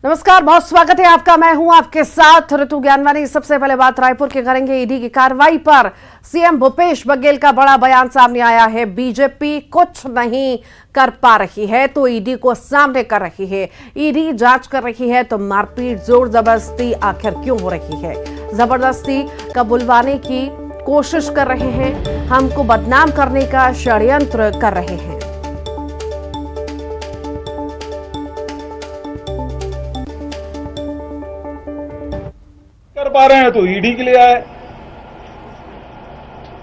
नमस्कार, बहुत स्वागत है आपका। मैं हूं आपके साथ ऋतु ज्ञानवानी। सबसे पहले बात रायपुर के करेंगे। ईडी की कार्रवाई पर सीएम भूपेश बघेल का बड़ा बयान सामने आया है। बीजेपी कुछ नहीं कर पा रही है तो ईडी को सामने कर रही है। ईडी जांच कर रही है तो मारपीट, जोर जबरदस्ती आखिर क्यों हो रही है? जबरदस्ती का बुलवाने की कोशिश कर रहे हैं, हमको बदनाम करने का षड्यंत्र कर रहे हैं। कर पा रहे हैं तो ईडी के लिए आए,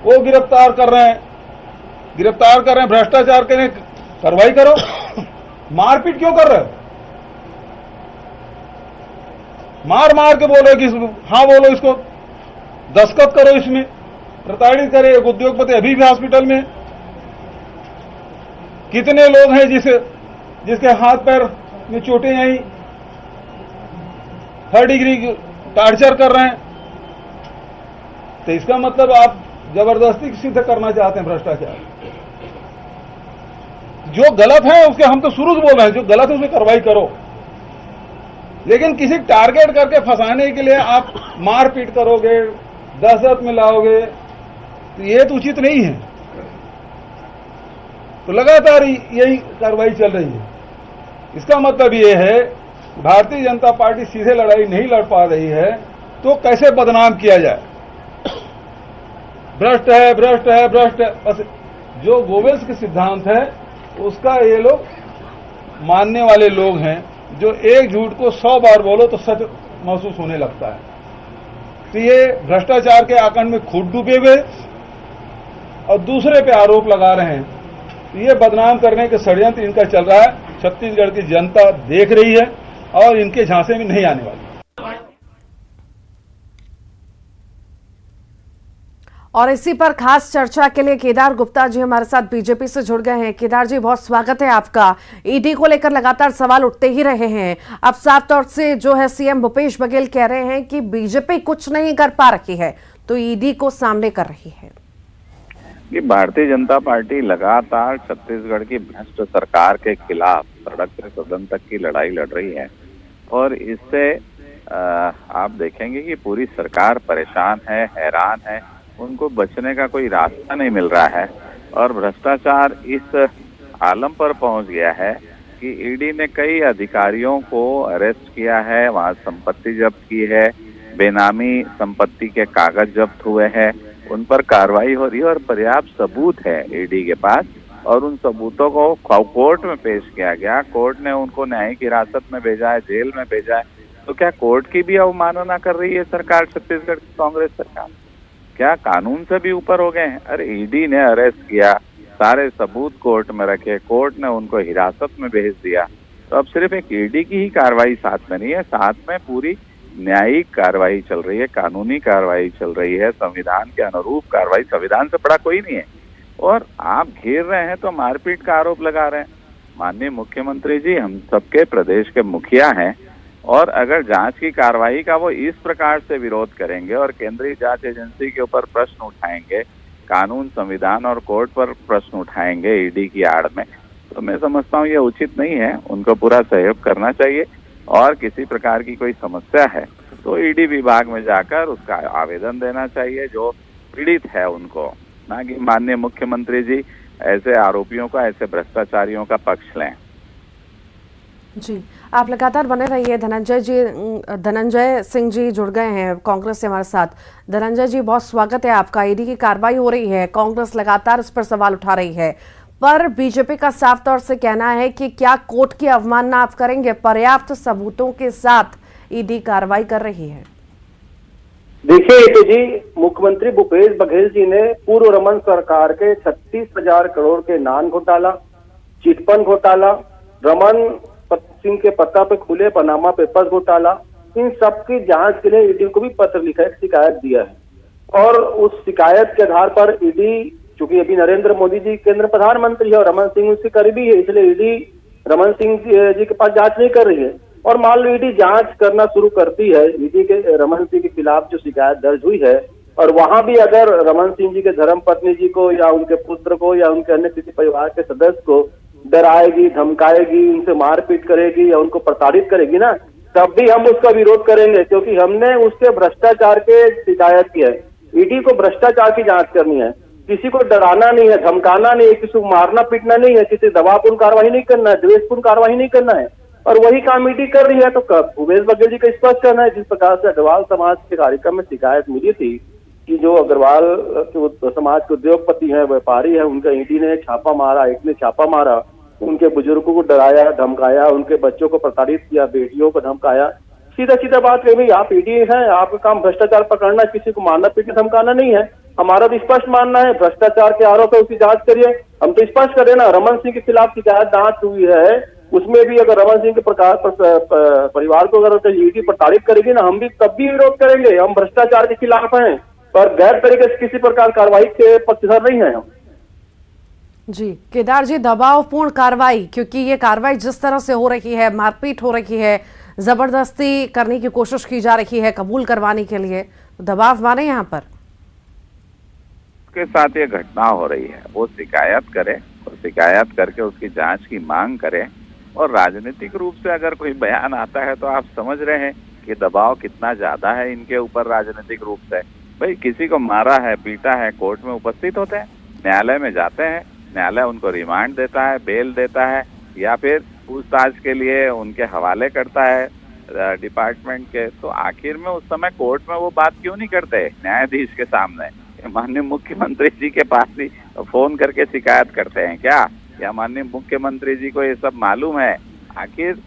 वो गिरफ्तार कर रहे हैं, भ्रष्टाचार के लिए कार्रवाई करो। मारपीट क्यों कर रहे हो? मार मार के बोलो कि हाँ बोलो, इसको दस्तखत करो, इसमें प्रताड़ित करे। एक उद्योगपति अभी भी हॉस्पिटल में। कितने लोग हैं जिसके हाथ पैर में चोटें आई, 3rd डिग्री टार्चर कर रहे हैं। तो इसका मतलब आप जबरदस्ती सिद्ध करना चाहते हैं भ्रष्टाचार। जो गलत है उसके हम तो शुरू से बोल रहे हैं, जो गलत है उसमें कार्रवाई करो, लेकिन किसी टारगेट करके फंसाने के लिए आप मारपीट करोगे, दहशत में लाओगे, तो ये तो उचित नहीं है। तो लगातार यही कार्रवाई चल रही है। इसका मतलब ये है भारतीय जनता पार्टी सीधे लड़ाई नहीं लड़ पा रही है तो कैसे बदनाम किया जाए। भ्रष्ट है, बस जो गोवेल्स के सिद्धांत है उसका ये लोग मानने वाले लोग हैं। जो एक झूठ को 100 बार बोलो तो सच महसूस होने लगता है। तो ये भ्रष्टाचार के आकंड में खुद डूबे हुए और दूसरे पे आरोप लगा रहे हैं। तो ये बदनाम करने के षड्यंत्र इनका चल रहा है। छत्तीसगढ़ की जनता देख रही है और इनके झांसे में नहीं आने वाली। और इसी पर खास चर्चा के लिए केदार गुप्ता जी हमारे साथ बीजेपी से जुड़ गए हैं। केदार जी, बहुत स्वागत है आपका। ईडी को लेकर लगातार सवाल उठते ही रहे हैं। अब साफ तौर से जो है सीएम भूपेश बघेल कह रहे हैं कि बीजेपी कुछ नहीं कर पा रही है तो ईडी को सामने कर रही है। कि भारतीय जनता पार्टी लगातार छत्तीसगढ़ की भ्रष्ट सरकार के खिलाफ सड़क से सदन तक की लड़ाई लड़ रही है और इससे आप देखेंगे कि पूरी सरकार परेशान है, हैरान है। उनको बचने का कोई रास्ता नहीं मिल रहा है और भ्रष्टाचार इस आलम पर पहुंच गया है कि ईडी ने कई अधिकारियों को अरेस्ट किया है, वहां संपत्ति जब्त की है, बेनामी संपत्ति के कागज जब्त हुए हैं, उन पर कार्रवाई हो रही है और पर्याप्त सबूत है ईडी के पास और उन सबूतों को कोर्ट में पेश किया गया। कोर्ट ने उनको न्यायिक हिरासत में भेजा है, जेल में भेजा है। तो क्या कोर्ट की भी अवमानना कर रही है सरकार, छत्तीसगढ़ की कांग्रेस सरकार? क्या कानून से भी ऊपर हो गए हैं? अरे ईडी ने अरेस्ट किया, सारे सबूत कोर्ट में रखे, कोर्ट ने उनको हिरासत में भेज दिया। तो अब सिर्फ एक ईडी की ही कार्रवाई साथ में नहीं है, साथ में पूरी न्यायिक कार्रवाई चल रही है, कानूनी कार्रवाई चल रही है, संविधान के अनुरूप कार्रवाई। संविधान से बड़ा कोई नहीं है और आप घेर रहे हैं तो मारपीट का आरोप लगा रहे हैं। माननीय मुख्यमंत्री जी हम सबके प्रदेश के मुखिया हैं और अगर जांच की कार्रवाई का वो इस प्रकार से विरोध करेंगे और केंद्रीय जांच एजेंसी के ऊपर प्रश्न उठाएंगे, कानून, संविधान और कोर्ट पर प्रश्न उठाएंगे ईडी की आड़ में, तो मैं समझता हूँ ये उचित नहीं है। उनको पूरा सहयोग करना चाहिए और किसी प्रकार की कोई समस्या है तो ईडी विभाग में जाकर उसका आवेदन देना चाहिए जो पीड़ित है उनको, ना कि माननीय मुख्यमंत्री जी ऐसे आरोपियों का, ऐसे भ्रष्टाचारियों का पक्ष लें। जी, आप लगातार बने रहिए। धनंजय सिंह जी जुड़ गए हैं कांग्रेस से हमारे साथ। धनंजय जी, बहुत स्वागत है आपका। ईडी की कार्रवाई हो रही है, कांग्रेस लगातार इस पर सवाल उठा रही है, पर बीजेपी का साफ तौर से कहना है कि क्या कोर्ट की अवमानना आप करेंगे? पर्याप्त सबूतों के साथ ईडी कार्रवाई कर रही है। देखिए तो जी, मुख्यमंत्री भूपेश बघेल जी ने पूर्व रमन सरकार के 36,000 करोड़ के नान घोटाला, चिटफंड घोटाला, रमन सिंह के पत्ता पे खुले पनामा पेपर्स घोटाला, इन सब की जांच के लिए ईडी को भी पत्र लिखा है, शिकायत दिया है। और उस शिकायत के आधार पर ईडी, चूंकि अभी नरेंद्र मोदी जी केंद्र प्रधानमंत्री है और रमन सिंह उसके करीबी है, इसलिए ईडी रमन सिंह जी के पास जांच नहीं कर रही है। और मान लो ईडी जांच करना शुरू करती है, ईडी के रमन सिंह के खिलाफ जो शिकायत दर्ज हुई है और वहां भी अगर रमन सिंह जी के धर्मपत्नी जी को या उनके पुत्र को या उनके अन्य किसी परिवार के सदस्य को डराएगी, धमकाएगी, उनसे मारपीट करेगी या उनको प्रताड़ित करेगी ना, तब भी हम उसका विरोध करेंगे, क्योंकि हमने उसके भ्रष्टाचार के शिकायत की है। ईडी को भ्रष्टाचार की जांच करनी है, किसी को डराना नहीं है, धमकाना नहीं है, किसी को मारना पीटना नहीं है, किसी दबावपूर्ण कार्रवाई नहीं करना है, द्वेषपूर्ण कार्रवाई नहीं करना है, और वही काम ईडी कर रही है। तो भूपेश बघेल जी का स्पष्ट कहना है, जिस प्रकार से अग्रवाल समाज के कार्यक्रम में शिकायत मिली थी कि जो अग्रवाल के समाज के उद्योगपति हैं, व्यापारी हैं, उनका ईडी ने छापा मारा, ईडी ने छापा मारा, उनके बुजुर्गों को डराया धमकाया, उनके बच्चों को प्रताड़ित किया, बेटियों को धमकाया। सीधा सीधा बात है भाई, आप ईडी हैं, आपका काम भ्रष्टाचार पकड़ना, किसी को मारना पीटना धमकाना नहीं है। हमारा तो स्पष्ट मानना है, भ्रष्टाचार के आरोप है, उसकी जांच करिए। हम तो स्पष्ट करें ना, रमन सिंह के खिलाफ शिकायत जांच हुई है, उसमें भी अगर रमन सिंह के परिवार को अगर ईडी प्रताड़ित करेगी ना, हम भी तब भी विरोध करेंगे। हम भ्रष्टाचार के खिलाफ हैं, पर गैर तरीके से किसी प्रकार कार्रवाई के पक्षधर नहीं है हम। जी केदार जी, दबावपूर्ण कार्रवाई, क्योंकि ये कार्रवाई जिस तरह से हो रही है, मारपीट हो रही है, जबरदस्ती करने की कोशिश की जा रही है कबूल करवाने के लिए, दबाव माने यहाँ पर के साथ ये घटना हो रही है, वो शिकायत करे और शिकायत करके उसकी जांच की मांग करे। और राजनीतिक रूप से अगर कोई बयान आता है तो आप समझ रहे हैं कि दबाव कितना ज्यादा है इनके ऊपर राजनीतिक रूप से। भाई किसी को मारा है, पीटा है, कोर्ट में उपस्थित होते हैं, न्यायालय में जाते हैं, न्यायालय उनको रिमांड देता है, बेल देता है, या फिर पूछताछ के लिए उनके हवाले करता है डिपार्टमेंट के। तो आखिर में उस समय कोर्ट में वो बात क्यों नहीं करते न्यायाधीश के सामने? माननीय मुख्यमंत्री जी के पास ही फोन करके शिकायत करते हैं क्या? या माननीय मुख्यमंत्री जी को ये सब मालूम है? आखिर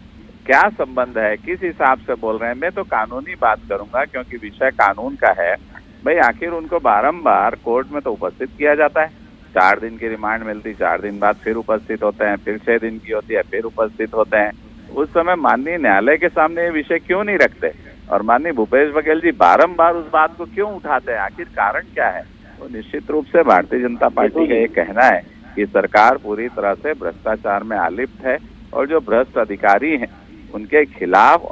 क्या संबंध है, किस हिसाब से बोल रहे हैं? मैं तो कानूनी बात करूंगा क्योंकि विषय कानून का है। भाई आखिर उनको बारंबार कोर्ट में तो उपस्थित किया जाता है, 4 दिन की रिमांड मिलती, 4 दिन बाद फिर उपस्थित होते हैं, फिर 6 दिन की होती है, फिर उपस्थित होते हैं। उस समय माननीय न्यायालय के सामने ये विषय क्यों नहीं रखते? और माननीय भूपेश बघेल जी बारंबार उस बात को क्यों उठाते हैं? आखिर कारण क्या है? तो निश्चित रूप से भारतीय जनता पार्टी का ये कहना है कि सरकार पूरी तरह से भ्रष्टाचार में आलिप्त है, और जो भ्रष्ट अधिकारी हैं उनके खिलाफ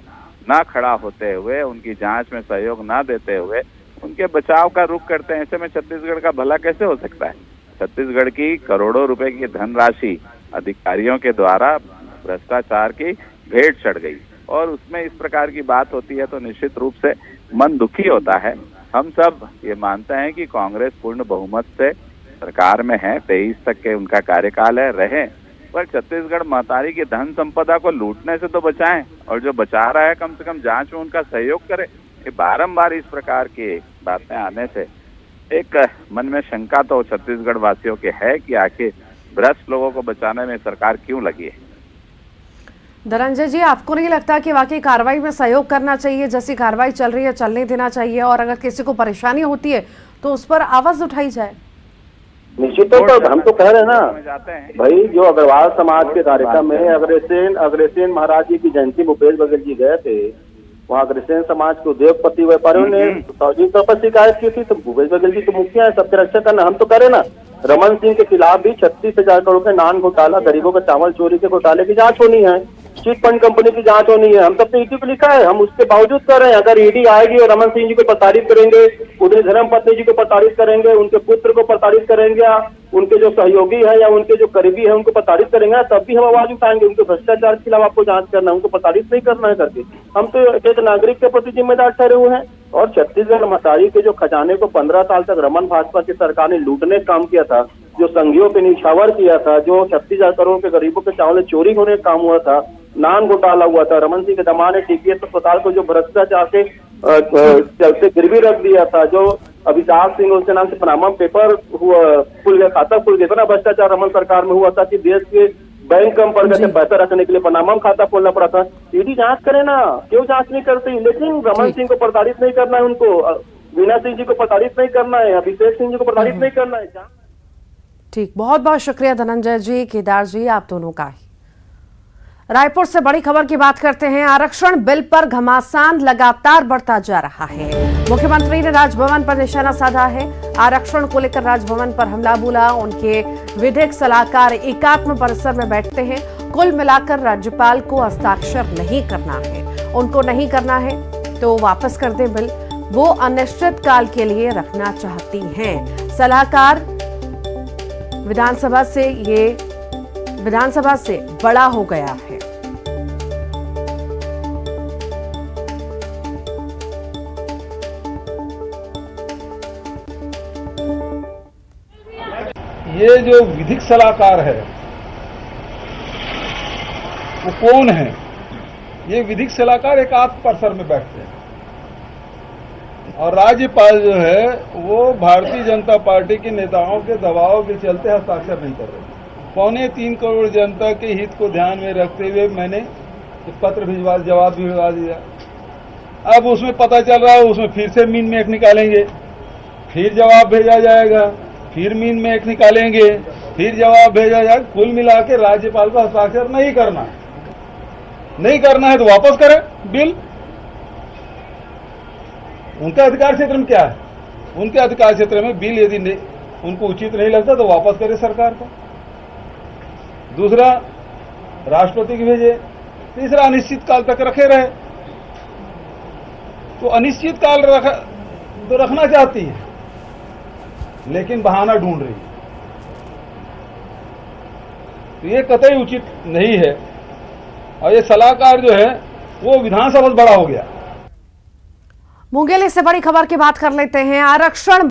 ना खड़ा होते हुए, उनकी जांच में सहयोग ना देते हुए उनके बचाव का रुख करते हैं। ऐसे में छत्तीसगढ़ का भला कैसे हो सकता है? छत्तीसगढ़ की करोड़ों रुपए की धनराशि अधिकारियों के द्वारा भ्रष्टाचार की भेंट चढ़ गई, और उसमें इस प्रकार की बात होती है तो निश्चित रूप से मन दुखी होता है। हम सब ये मानते हैं कि कांग्रेस पूर्ण बहुमत से सरकार में है, 23 तक के उनका कार्यकाल है, रहे, पर छत्तीसगढ़ महतारी की धन संपदा को लूटने से तो बचाएं, और जो बचा रहा है कम से कम जांच में उनका सहयोग करे। ये बारंबार इस प्रकार की बातें आने से एक मन में शंका तो छत्तीसगढ़ वासियों के है कि आखिर भ्रष्ट लोगों को बचाने में सरकार क्यों लगी है। धनंजय जी, आपको नहीं लगता कि वाकई कार्रवाई में सहयोग करना चाहिए? जैसी कार्रवाई चल रही है चलने देना चाहिए, और अगर किसी को परेशानी होती है तो उस पर आवाज उठाई जाए? निश्चित तौर पर हम तो कह रहे हैं ना भाई, जो अग्रवाल समाज के कार्यक्रम में अग्रसेन महाराज जी की जयंती भूपेश बघेल जी गए थे, वहाँ अग्रसेन समाज के उद्योगपति व्यापारियों ने सार्वजनिक तौर पर शिकायत की थी। तो भूपेश बघेल जी तो मुखिया है, सबके रक्षा करना। हम तो कह रहे ना, रमन सिंह के खिलाफ भी 36,000 करोड़ के नान घोटाला, गरीबों के चावल चोरी के घोटाले की जांच होनी है, चिट फंड कंपनी की जांच होनी है। हम सब तो ईडी को लिखा है, हम उसके बावजूद कर रहे हैं। अगर ईडी आएगी और रमन सिंह जी को प्रताड़ित करेंगे, उनकी धर्मपत्नी जी को प्रताड़ित करेंगे, उनके पुत्र को प्रताड़ित करेंगे, उनके जो सहयोगी है या उनके जो करीबी है उनको प्रताड़ित करेंगे, तब भी हम आवाज उठाएंगे। उनके भ्रष्टाचार के खिलाफ आपको जांच करना है, उनको प्रताड़ित नहीं करना है करके। हम तो एक नागरिक के प्रति जिम्मेदार ठहरे हुए हैं। और छत्तीसगढ़ महतारी के जो खजाने को 15 साल तक रमन भाजपा की सरकार ने लूटने का काम किया था, जो संघियों पे निछावर किया था, जो 36,000 करोड़ के गरीबों के चावल चोरी होने का काम हुआ था, नान घोटाला हुआ था, रमन सिंह के दमाने टीपीएस अस्पताल को जो भ्रष्टाचार के चलते गिरवी रख दिया था, जो अभिषेक सिंह उसके नाम से पनामा पेपर हुआ, खुल गया, खाता खुल गया था ना, भ्रष्टाचार रमन सरकार में हुआ था कि देश के बैंक कम पड़ गए थे, पैसा रखने के लिए पनामा में खाता खोलना पड़ा था। ईडी जांच करे ना, क्यों जांच नहीं करती? लेकिन रमन सिंह को प्रताड़ित नहीं करना है, उनको वीणा सिंह जी को प्रताड़ित नहीं करना है, अभिषेक सिंह जी को प्रताड़ित नहीं करना है। ठीक, बहुत बहुत शुक्रिया धनंजय जी, केदार जी, आप दोनों का ही। रायपुर से बड़ी खबर की बात करते हैं। आरक्षण बिल पर घमासान लगातार बढ़ता जा रहा है। मुख्यमंत्री ने राजभवन पर निशाना साधा है। आरक्षण को लेकर राजभवन पर हमला बोला। उनके विधिक सलाहकार एकात्म परिसर में बैठते हैं। कुल मिलाकर राज्यपाल को हस्ताक्षर नहीं करना है, उनको नहीं करना है तो वापस कर दें बिल। वो अनिश्चित काल के लिए रखना चाहती हैं। सलाहकार विधानसभा से बड़ा हो गया है। ये जो विधिक सलाहकार है वो कौन है? ये विधिक सलाहकार एक आध परसर में बैठते हैं और राज्यपाल जो है वो भारतीय जनता पार्टी के नेताओं के दबाव के चलते हस्ताक्षर नहीं कर रहे। 3.25 करोड़ जनता के हित को ध्यान में रखते हुए मैंने एक पत्र भिजवा, जवाब भी भिजवा दिया। अब उसमें पता चल रहा है उसमें फिर से मीन में एक निकालेंगे, फिर जवाब भेजा जाएगा, फिर मीन में एक निकालेंगे, फिर जवाब भेजा जाएगा। कुल मिला के राज्यपाल को हस्ताक्षर नहीं करना है तो वापस करें बिल। उनका अधिकार क्षेत्र में क्या है? उनके अधिकार क्षेत्र में बिल यदि उनको उचित नहीं लगता तो वापस करे सरकार को। दूसरा, राष्ट्रपति की भेजे। तीसरा, अनिश्चित काल तक रखे रहे। तो अनिश्चित काल तो रखना चाहती है लेकिन बहाना ढूंढ रही है, तो ये कतई उचित नहीं है। और ये सलाहकार जो है वो विधानसभा से बड़ा हो गया। मुंगेली से बड़ी खबर की बात कर लेते हैं। आरक्षण